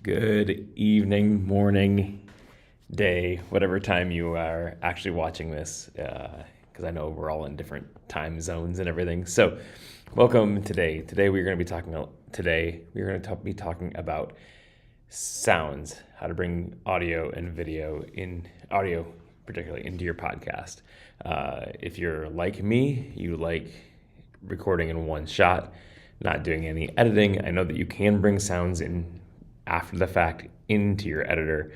Good evening, morning, day, whatever time you are actually watching this, because I know we're all in different time zones and everything. So, welcome today. Today we're going to be talking about sounds, how to bring audio and video audio particularly into your podcast. If you're like me, you like recording in one shot, not doing any editing. I know that you can bring sounds in after the fact into your editor,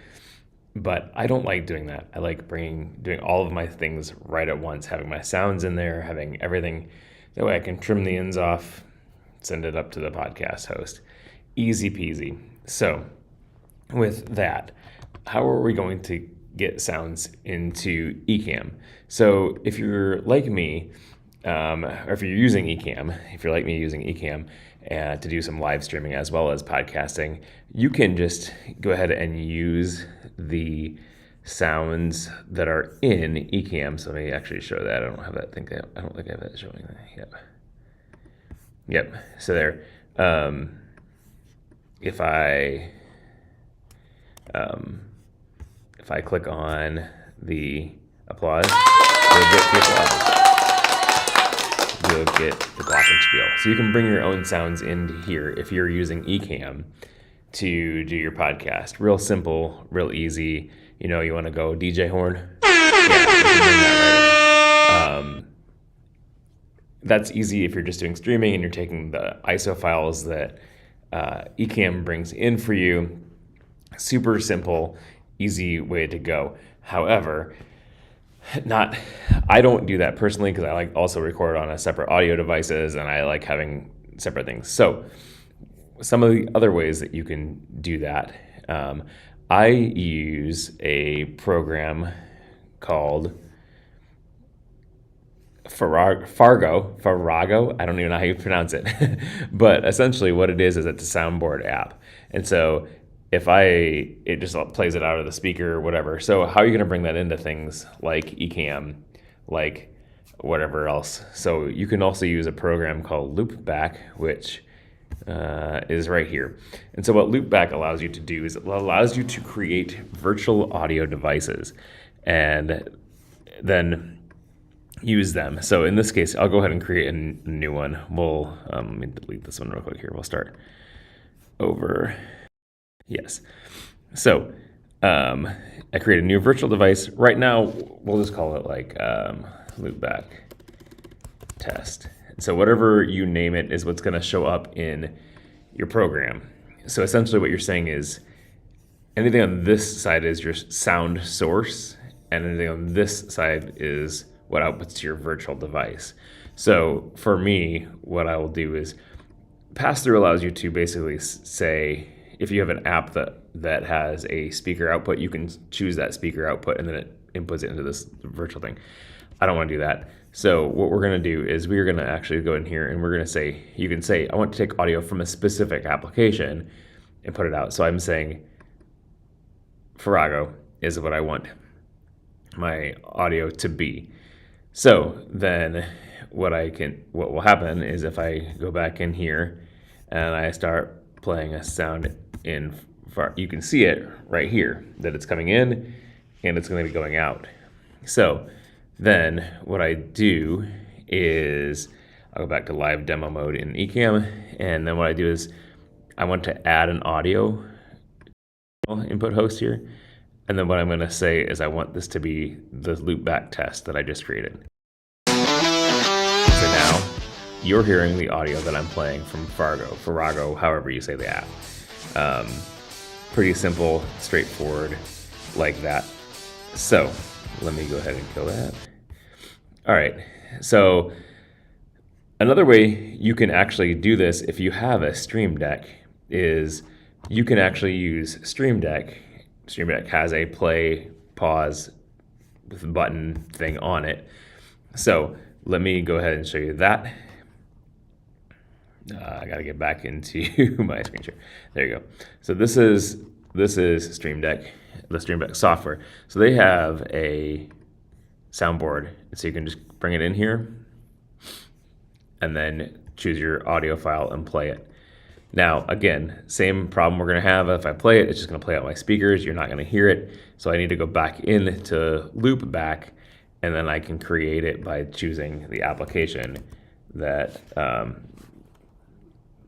but I don't like doing that. I like doing all of my things right at once, having my sounds in there, having everything. That way I can trim the ends off, send it up to the podcast host. Easy peasy. So, with that, how are we going to get sounds into Ecamm? So, if you're like me, or if you're using Ecamm, if you're like me using Ecamm to do some live streaming as well as podcasting, you can just go ahead and use the sounds that are in Ecamm. So let me actually show that. I don't have that. I don't think I have that showing that. Yep. So there. If I click on the applause, you'll get the applause. You'll get the glockenspiel. So you can bring your own sounds into here if you're using Ecamm to do your podcast. Real simple, real easy. You know, you want to go DJ horn? Yeah, you can bring that right in. That's easy if you're just doing streaming and you're taking the ISO files that Ecamm brings in for you. Super simple, easy way to go. However, I don't do that personally because I like also record on a separate audio devices and I like having separate things. So some of the other ways that you can do that, I use a program called Farrago. I don't even know how you pronounce it, but essentially what it is it's a soundboard app. And so it just plays it out of the speaker or whatever. So how are you going to bring that into things like Ecamm, like whatever else? So you can also use a program called Loopback, which is right here. And so what Loopback allows you to do is it allows you to create virtual audio devices and then use them. So in this case, I'll go ahead and create a new one. Let me delete this one real quick here. We'll start over. Yes. So I create a new virtual device. Right now, we'll just call it like loopback test. So whatever you name it is what's going to show up in your program. So essentially what you're saying is anything on this side is your sound source, and anything on this side is what outputs to your virtual device. So for me, what I will do is pass-through allows you to basically say, if you have an app that has a speaker output, you can choose that speaker output and then it inputs it into this virtual thing. I don't want to do that. So what we're going to do is we're going to actually go in here and we're going to say, you can say, I want to take audio from a specific application and put it out. So I'm saying Farrago is what I want my audio to be. So then what will happen is if I go back in here and I start playing a sound you can see it right here that it's coming in and it's going to be going out. So then what I do is I'll go back to live demo mode in Ecamm, and then what I do is I want to add an audio input host here. And then what I'm going to say is I want this to be the loopback test that I just created. So now you're hearing the audio that I'm playing from Farrago, however you say the app. Pretty simple, straightforward, like that. So let me go ahead and kill that. All right. So another way you can actually do this if you have a Stream Deck is you can actually use Stream Deck. Stream Deck has a play, pause with a button thing on it. So let me go ahead and show you that. I got to get back into my screen share. There you go. So this is Stream Deck, the Stream Deck software. So they have a soundboard, so you can just bring it in here and then choose your audio file and play it. Now, again, same problem we're going to have. If I play it, it's just going to play out my speakers. You're not going to hear it. So I need to go back into loop back, and then I can create it by choosing the application that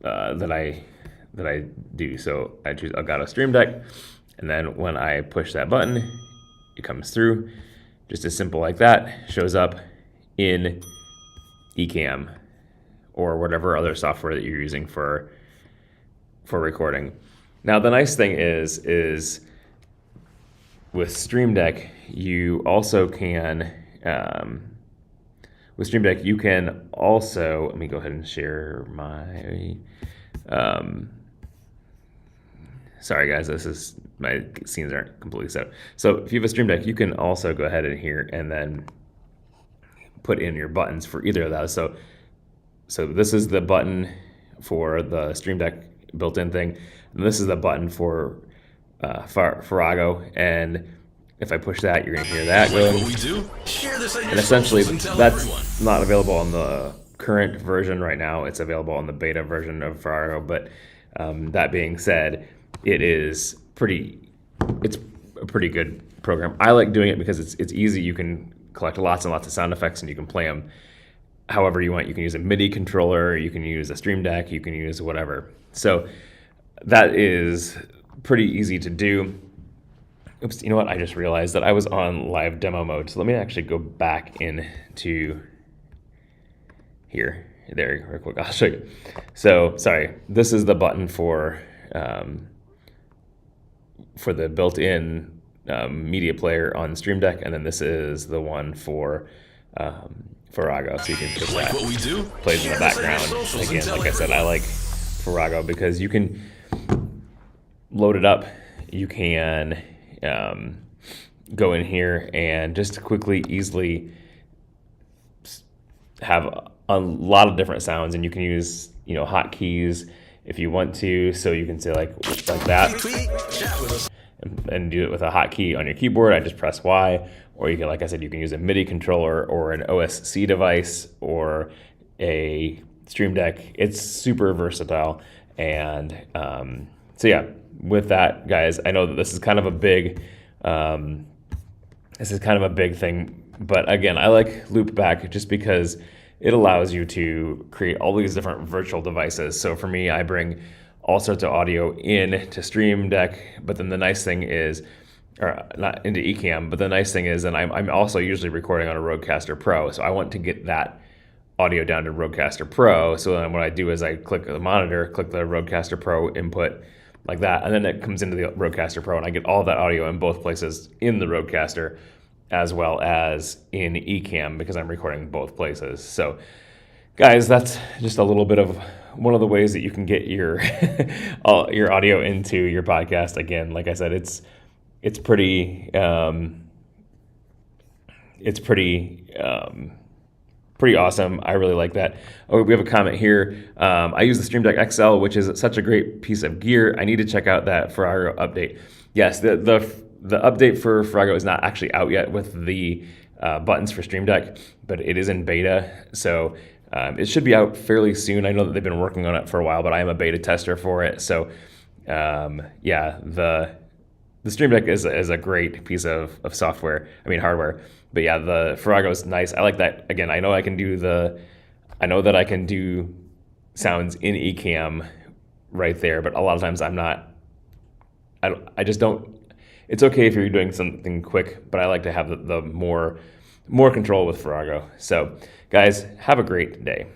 that I do. So I choose Elgato Stream Deck, and then when I push that button, it comes through. Just as simple like that, shows up in Ecamm or whatever other software that you're using for recording. Now the nice thing is with Stream Deck, you also can with Stream Deck you can also, let me go ahead and share my sorry guys, this is, my scenes aren't completely set up. So if you have a Stream Deck, you can also go ahead in here and then put in your buttons for either of those. So this is the button for the Stream Deck built-in thing, and this is the button for Farrago, and if I push that, you're going to hear that going. And essentially, that's not available on the current version right now. It's available on the beta version of Farrago, but that being said, it's a pretty good program. I like doing it because it's easy. You can collect lots and lots of sound effects, and you can play them however you want. You can use a MIDI controller, you can use a Stream Deck, you can use whatever. So that is pretty easy to do. Oops, you know what? I just realized that I was on live demo mode. So let me actually go back into here. There, real quick, I'll show you. So, sorry, this is the button for the built-in media player on Stream Deck, and then this is the one for Farrago, so you can push that. What we do? Plays in the background. Again, like I said, I like Farrago because you can load it up. You can go in here and just quickly, easily have a lot of different sounds, and you can use hotkeys if you want to. So you can say like that, and do it with a hotkey on your keyboard. I just press Y. Or you can, like I said, you can use a MIDI controller or an OSC device or a Stream Deck. It's super versatile. And so yeah, with that, guys, I know that this is kind of a big thing. But again, I like Loopback just because it allows you to create all these different virtual devices. So for me, I bring all sorts of audio in to Stream Deck. But then the nice thing is, or not into Ecamm, but the nice thing is, and I'm also usually recording on a Rodecaster Pro, so I want to get that audio down to Rodecaster Pro. So then what I do is I click the monitor, click the Rodecaster Pro input like that, and then it comes into the Rodecaster Pro, and I get all that audio in both places in the Rodecaster as well as in Ecamm because I'm recording both places. So guys, that's just a little bit of one of the ways that you can get your your audio into your podcast. Again, like I said, it's pretty awesome. I really like that. Oh, we have a comment here. I use the Stream Deck XL, which is such a great piece of gear. I need to check out that Farrago update. Yes, the update for Farrago is not actually out yet with the buttons for Stream Deck, but it is in beta. So it should be out fairly soon. I know that they've been working on it for a while, but I am a beta tester for it. So yeah, the Stream Deck is a great piece of software. I mean hardware. But yeah, the Farrago is nice. I like that. Again, I know that I can do sounds in Ecamm right there, but a lot of times I just don't. It's okay if you're doing something quick, but I like to have the more control with Farrago. So guys, have a great day.